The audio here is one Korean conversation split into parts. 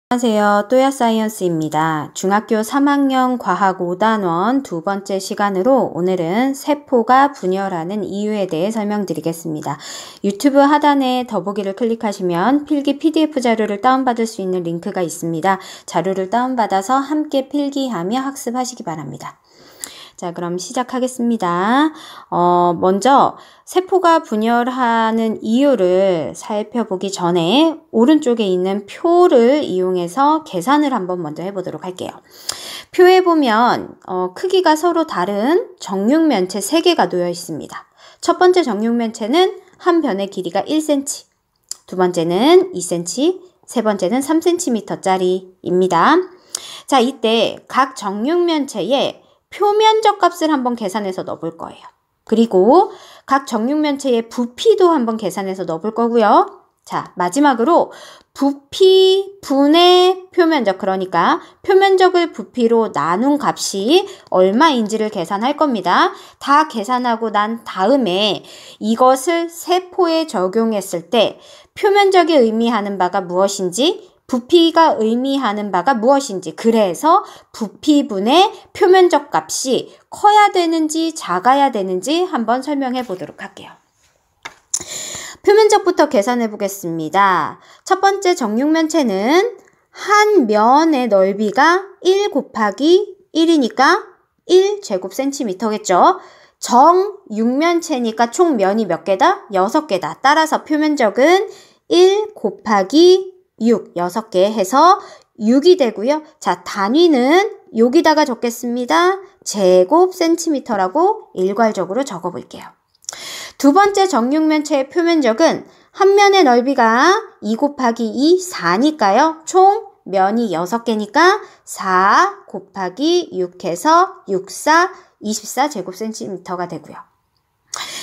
안녕하세요. 또야사이언스입니다. 중학교 3학년 과학 5단원 두 번째 시간으로 오늘은 세포가 분열하는 이유에 대해 설명드리겠습니다. 유튜브 하단에 더보기를 클릭하시면 필기 PDF 자료를 다운받을 수 있는 링크가 있습니다. 자료를 다운받아서 함께 필기하며 학습하시기 바랍니다. 자, 그럼 시작하겠습니다. 먼저 세포가 분열하는 이유를 살펴보기 전에 오른쪽에 있는 표를 이용해서 계산을 한번 먼저 해보도록 할게요. 표에 보면 크기가 서로 다른 정육면체 3개가 놓여 있습니다. 첫 번째 정육면체는 한 변의 길이가 1cm, 두 번째는 2cm, 세 번째는 3cm짜리입니다. 자, 이때 각 정육면체의 표면적 값을 한번 계산해서 넣어볼 거예요. 그리고 각 정육면체의 부피도 한번 계산해서 넣어볼 거고요. 자, 마지막으로 부피 분의 표면적, 그러니까 표면적을 부피로 나눈 값이 얼마인지를 계산할 겁니다. 다 계산하고 난 다음에 이것을 세포에 적용했을 때 표면적이 의미하는 바가 무엇인지, 부피가 의미하는 바가 무엇인지, 그래서 부피분의 표면적 값이 커야 되는지 작아야 되는지 한번 설명해 보도록 할게요. 표면적부터 계산해 보겠습니다. 첫 번째 정육면체는 한 면의 넓이가 1 곱하기 1이니까 1제곱센티미터겠죠. 정육면체니까 총 면이 몇 개다? 6개다. 따라서 표면적은 1 곱하기 6, 6개 해서 6이 되고요. 자, 단위는 여기다가 적겠습니다. 제곱센티미터라고 일괄적으로 적어볼게요. 두 번째 정육면체의 표면적은 한 면의 넓이가 2 곱하기 2, 4니까요. 총 면이 6개니까 4 곱하기 6 해서 6, 4, 24제곱센티미터가 되고요.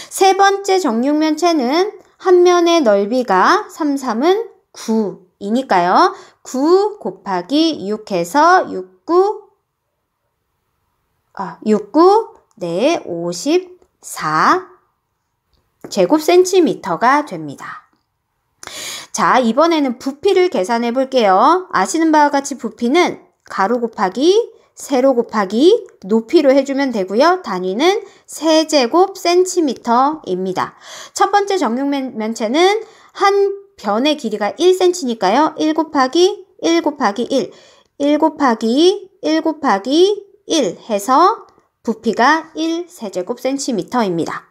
세 번째 정육면체는 한 면의 넓이가 3, 3은 9. 이니까요. 9 곱하기 6 해서 69, 네, 54 제곱센티미터가 됩니다. 자, 이번에는 부피를 계산해 볼게요. 아시는 바와 같이 부피는 가로 곱하기 세로 곱하기 높이로 해주면 되고요. 단위는 세제곱센티미터입니다. 첫 번째 정육면체는 한 변의 길이가 1cm니까요. 1 곱하기 1 곱하기 1, 1 곱하기 1 곱하기 1 해서 부피가 1세제곱센티미터입니다.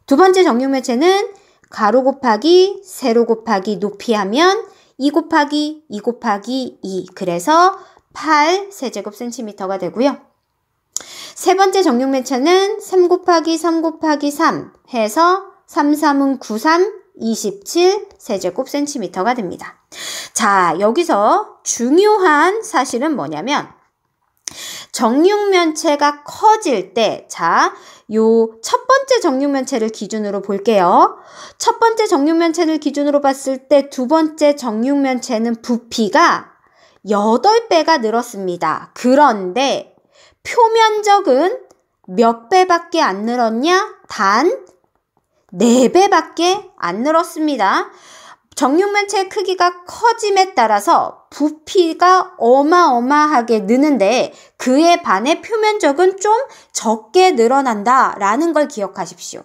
두 번째 정육면체는 가로 곱하기 세로 곱하기 높이 하면 2 곱하기 2 곱하기 2, 그래서 8세제곱센티미터가 되고요. 세 번째 정육면체는 3 곱하기 3 곱하기 3 해서 3, 3은 9, 3, 27세제곱센티미터가 됩니다. 자, 여기서 중요한 사실은 뭐냐면 정육면체가 커질 때, 자, 요 첫 번째 정육면체를 기준으로 볼게요. 첫 번째 정육면체를 기준으로 봤을 때 두 번째 정육면체는 부피가 8배가 늘었습니다. 그런데 표면적은 몇 배밖에 안 늘었냐? 단 4배밖에 안 늘었습니다. 정육면체의 크기가 커짐에 따라서 부피가 어마어마하게 느는데 그에 반해 표면적은 좀 적게 늘어난다라는 걸 기억하십시오.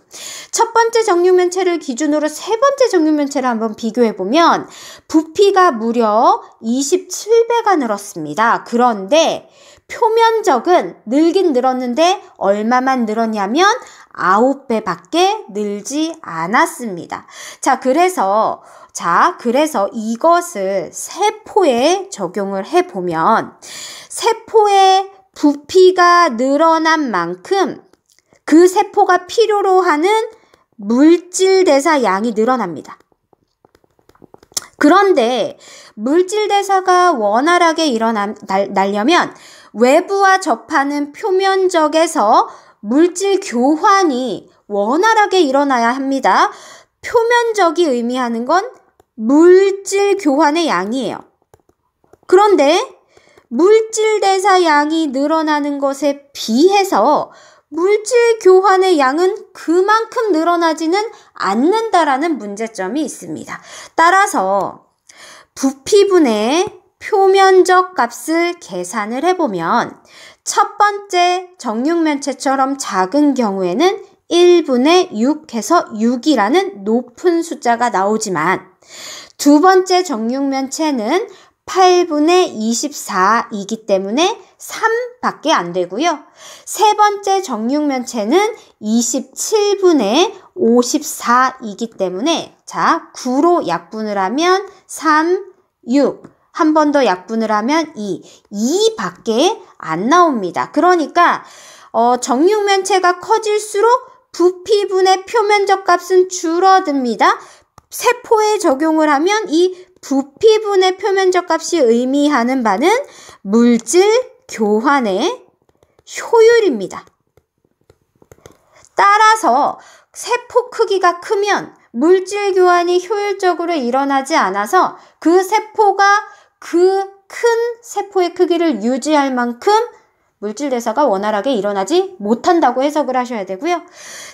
첫 번째 정육면체를 기준으로 세 번째 정육면체를 한번 비교해보면 부피가 무려 27배가 늘었습니다. 그런데 표면적은 늘긴 늘었는데 얼마만 늘었냐면 9배밖에 늘지 않았습니다. 자, 그래서 이것을 세포에 적용을 해보면 세포의 부피가 늘어난 만큼 그 세포가 필요로 하는 물질 대사 양이 늘어납니다. 그런데 물질 대사가 원활하게 일어나려면 외부와 접하는 표면적에서 물질 교환이 원활하게 일어나야 합니다. 표면적이 의미하는 건 물질 교환의 양이에요. 그런데 물질 대사 양이 늘어나는 것에 비해서 물질 교환의 양은 그만큼 늘어나지는 않는다라는 문제점이 있습니다. 따라서 부피분의 표면적 값을 계산을 해보면 첫 번째 정육면체처럼 작은 경우에는 1분의 6 해서 6이라는 높은 숫자가 나오지만 두 번째 정육면체는 8분의 24이기 때문에 3밖에 안 되고요. 세 번째 정육면체는 27분의 54이기 때문에 자 9로 약분을 하면 3, 6 한 번 더 약분을 하면 2밖에 안 나옵니다. 그러니까 정육면체가 커질수록 부피분의 표면적 값은 줄어듭니다. 세포에 적용을 하면 이 부피분의 표면적 값이 의미하는 바는 물질 교환의 효율입니다. 따라서 세포 크기가 크면 물질 교환이 효율적으로 일어나지 않아서 그 세포가 그 큰 세포의 크기를 유지할 만큼 물질 대사가 원활하게 일어나지 못한다고 해석을 하셔야 되고요.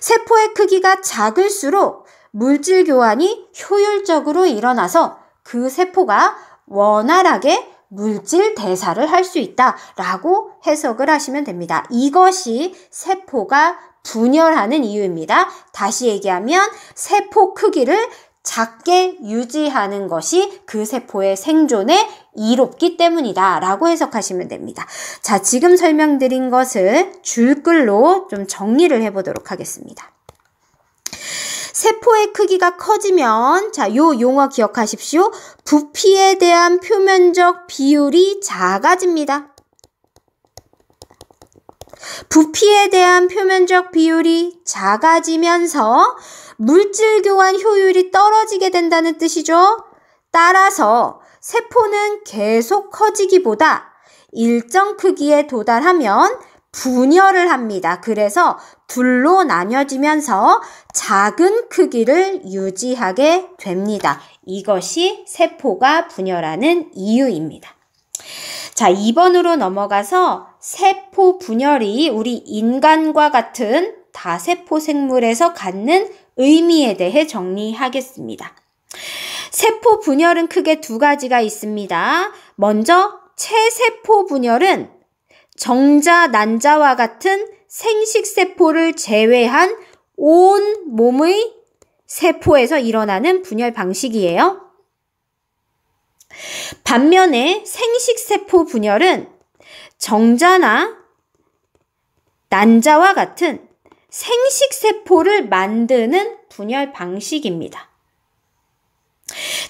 세포의 크기가 작을수록 물질 교환이 효율적으로 일어나서 그 세포가 원활하게 물질 대사를 할 수 있다라고 해석을 하시면 됩니다. 이것이 세포가 분열하는 이유입니다. 다시 얘기하면 세포 크기를 작게 유지하는 것이 그 세포의 생존에 이롭기 때문이다 라고 해석하시면 됩니다. 자, 지금 설명드린 것을 줄글로 좀 정리를 해보도록 하겠습니다. 세포의 크기가 커지면 자, 요 용어 기억하십시오. 부피에 대한 표면적 비율이 작아집니다. 부피에 대한 표면적 비율이 작아지면서 물질 교환 효율이 떨어지게 된다는 뜻이죠. 따라서 세포는 계속 커지기보다 일정 크기에 도달하면 분열을 합니다. 그래서 둘로 나뉘어지면서 작은 크기를 유지하게 됩니다. 이것이 세포가 분열하는 이유입니다. 자, 2번으로 넘어가서 세포 분열이 우리 인간과 같은 다세포 생물에서 갖는 의미에 대해 정리하겠습니다. 세포 분열은 크게 두 가지가 있습니다. 먼저 체세포 분열은 정자, 난자와 같은 생식세포를 제외한 온 몸의 세포에서 일어나는 분열 방식이에요. 반면에 생식세포 분열은 정자나 난자와 같은 생식세포를 만드는 분열 방식입니다.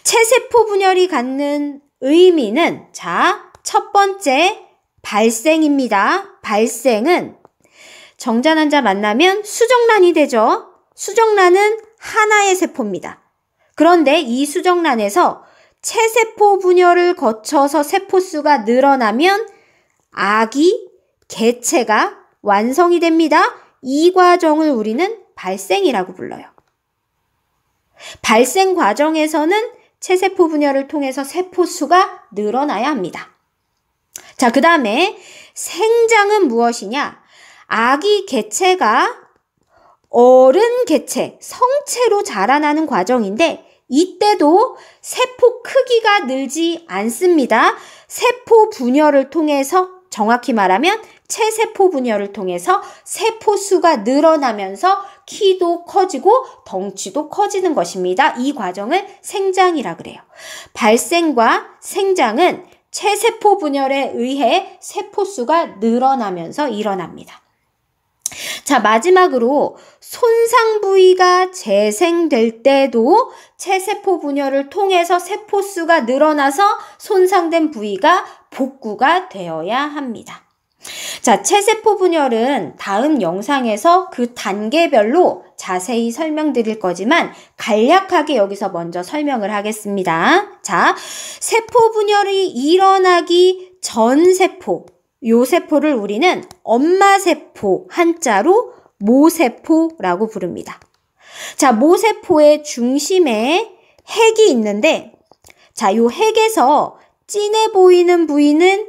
체세포 분열이 갖는 의미는 자, 첫 번째 발생입니다. 발생은 정자, 난자 만나면 수정란이 되죠. 수정란은 하나의 세포입니다. 그런데 이 수정란에서 체세포 분열을 거쳐서 세포수가 늘어나면 아기 개체가 완성이 됩니다. 이 과정을 우리는 발생이라고 불러요. 발생 과정에서는 체세포 분열을 통해서 세포수가 늘어나야 합니다. 자, 그 다음에 생장은 무엇이냐? 아기 개체가 어른 개체, 성체로 자라나는 과정인데 이때도 세포 크기가 늘지 않습니다. 세포 분열을 통해서 정확히 말하면 체세포 분열을 통해서 세포수가 늘어나면서 키도 커지고 덩치도 커지는 것입니다. 이 과정을 생장이라 그래요. 발생과 생장은 체세포 분열에 의해 세포수가 늘어나면서 일어납니다. 자, 마지막으로 손상 부위가 재생될 때도 체세포 분열을 통해서 세포수가 늘어나서 손상된 부위가 복구가 되어야 합니다. 자, 체세포 분열은 다음 영상에서 그 단계별로 자세히 설명드릴 거지만 간략하게 여기서 먼저 설명을 하겠습니다. 자, 세포 분열이 일어나기 전 세포, 요 세포를 우리는 엄마세포, 한자로 모세포라고 부릅니다. 자, 모세포의 중심에 핵이 있는데, 자, 요 핵에서 진해 보이는 부위는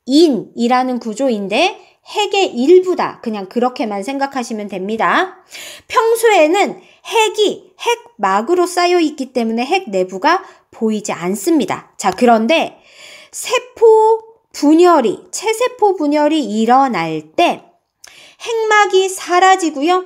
인이라는 구조인데 핵의 일부다. 그냥 그렇게만 생각하시면 됩니다. 평소에는 핵이 핵막으로 쌓여 있기 때문에 핵 내부가 보이지 않습니다. 자, 그런데 세포 분열이, 체세포 분열이 일어날 때 핵막이 사라지고요.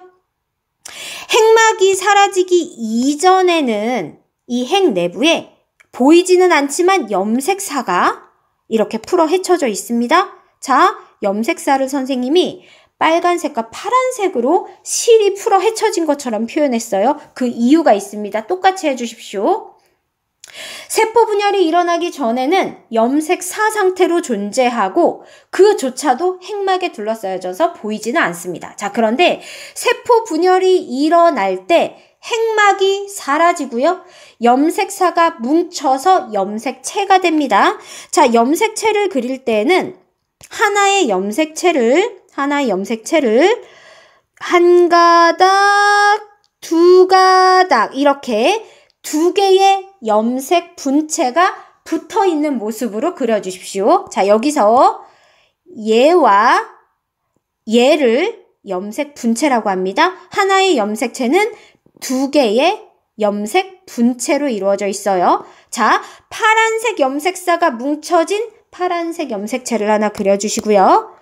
핵막이 사라지기 이전에는 이 핵 내부에 보이지는 않지만 염색사가 이렇게 풀어 헤쳐져 있습니다. 자, 염색사를 선생님이 빨간색과 파란색으로 실이 풀어 헤쳐진 것처럼 표현했어요. 그 이유가 있습니다. 똑같이 해주십시오. 세포 분열이 일어나기 전에는 염색사 상태로 존재하고 그조차도 핵막에 둘러싸여져서 보이지는 않습니다. 자, 그런데 세포 분열이 일어날 때 핵막이 사라지고요. 염색사가 뭉쳐서 염색체가 됩니다. 자, 염색체를 그릴 때에는 하나의 염색체를 한 가닥, 두 가닥 이렇게 두 개의 염색 분체가 붙어 있는 모습으로 그려주십시오. 자, 여기서 얘와 얘를 염색 분체라고 합니다. 하나의 염색체는 두 개의 염색 분체로 이루어져 있어요. 자, 파란색 염색사가 뭉쳐진 파란색 염색체를 하나 그려주시고요.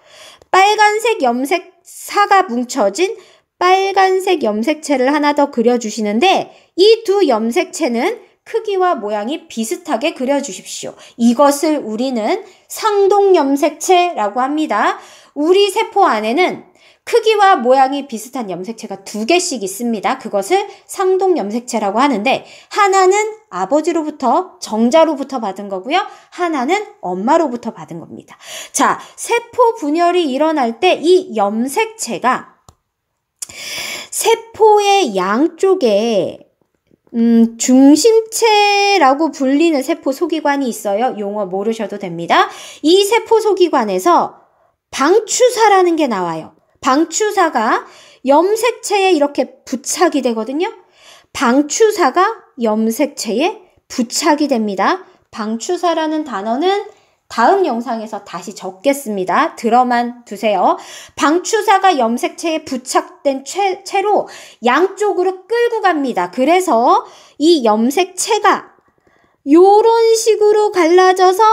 빨간색 염색사가 뭉쳐진 빨간색 염색체를 하나 더 그려주시는데 이 두 염색체는 크기와 모양이 비슷하게 그려주십시오. 이것을 우리는 상동염색체라고 합니다. 우리 세포 안에는 크기와 모양이 비슷한 염색체가 두 개씩 있습니다. 그것을 상동염색체라고 하는데 하나는 아버지로부터 정자로부터 받은 거고요. 하나는 엄마로부터 받은 겁니다. 자, 세포 분열이 일어날 때 이 염색체가 세포의 양쪽에 중심체라고 불리는 세포 소기관이 있어요. 용어 모르셔도 됩니다. 이 세포 소기관에서 방추사라는 게 나와요. 방추사가 염색체에 이렇게 부착이 되거든요. 방추사가 염색체에 부착이 됩니다. 방추사라는 단어는 다음 영상에서 다시 적겠습니다. 들어만 두세요. 방추사가 염색체에 부착된 채로 양쪽으로 끌고 갑니다. 그래서 이 염색체가 요런 식으로 갈라져서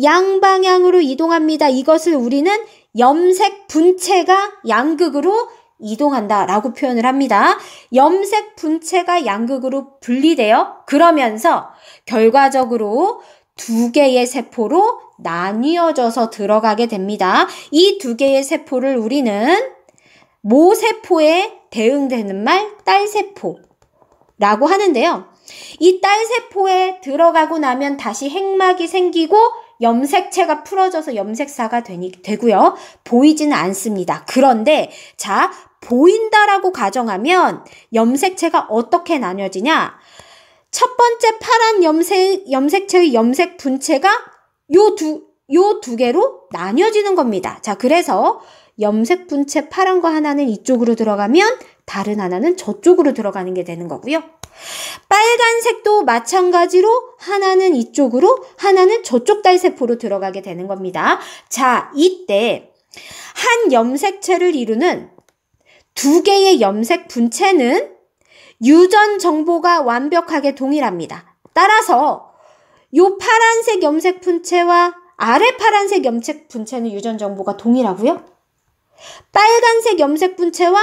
양방향으로 이동합니다. 이것을 우리는 염색 분체가 양극으로 이동한다 라고 표현을 합니다. 염색 분체가 양극으로 분리되어 그러면서 결과적으로 두 개의 세포로 나뉘어져서 들어가게 됩니다. 이 두 개의 세포를 우리는 모세포에 대응되는 말 딸세포라고 하는데요. 이 딸세포에 들어가고 나면 다시 핵막이 생기고 염색체가 풀어져서 염색사가 되고요. 보이지는 않습니다. 그런데 자, 보인다라고 가정하면 염색체가 어떻게 나뉘어지냐? 첫 번째 파란 염색체의 염색 분체가 요 두 개로 나뉘어지는 겁니다. 자, 그래서 염색 분체 파란 거 하나는 이쪽으로 들어가면 다른 하나는 저쪽으로 들어가는 게 되는 거고요. 빨간색도 마찬가지로 하나는 이쪽으로 하나는 저쪽 딸세포로 들어가게 되는 겁니다. 자, 이때 한 염색체를 이루는 두 개의 염색 분체는 유전 정보가 완벽하게 동일합니다. 따라서 요 파란색 염색 분체와 아래 파란색 염색 분체는 유전 정보가 동일하고요. 빨간색 염색 분체와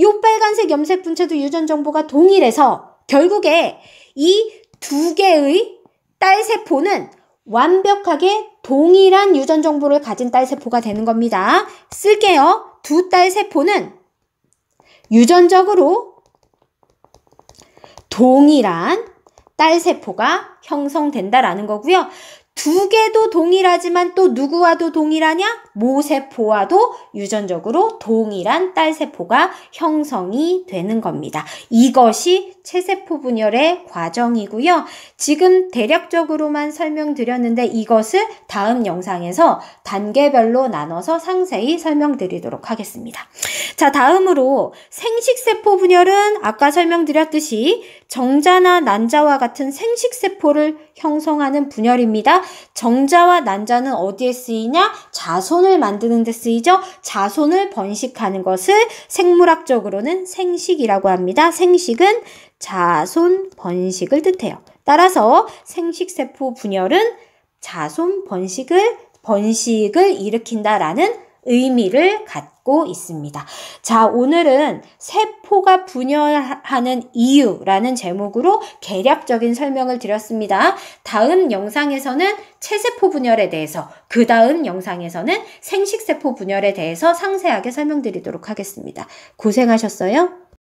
요 빨간색 염색 분체도 유전 정보가 동일해서 결국에 이 두 개의 딸세포는 완벽하게 동일한 유전 정보를 가진 딸세포가 되는 겁니다. 쓸게요. 두 딸세포는 유전적으로 동일한 딸세포가 형성된다라는 거고요. 두 개도 동일하지만 또 누구와도 동일하냐? 모세포와도 유전적으로 동일한 딸세포가 형성이 되는 겁니다. 이것이 체세포 분열의 과정이고요. 지금 대략적으로만 설명드렸는데 이것을 다음 영상에서 단계별로 나눠서 상세히 설명드리도록 하겠습니다. 자, 다음으로 생식세포 분열은 아까 설명드렸듯이 정자나 난자와 같은 생식세포를 형성하는 분열입니다. 정자와 난자는 어디에 쓰이냐? 자손을 만드는 데 쓰이죠. 자손을 번식하는 것을 생물학적으로는 생식이라고 합니다. 생식은 자손 번식을 뜻해요. 따라서 생식세포 분열은 자손 번식을 일으킨다라는 의미를 갖고 있습니다. 자, 오늘은 세포가 분열하는 이유라는 제목으로 개략적인 설명을 드렸습니다. 다음 영상에서는 체세포 분열에 대해서, 그 다음 영상에서는 생식세포 분열에 대해서 상세하게 설명드리도록 하겠습니다. 고생하셨어요.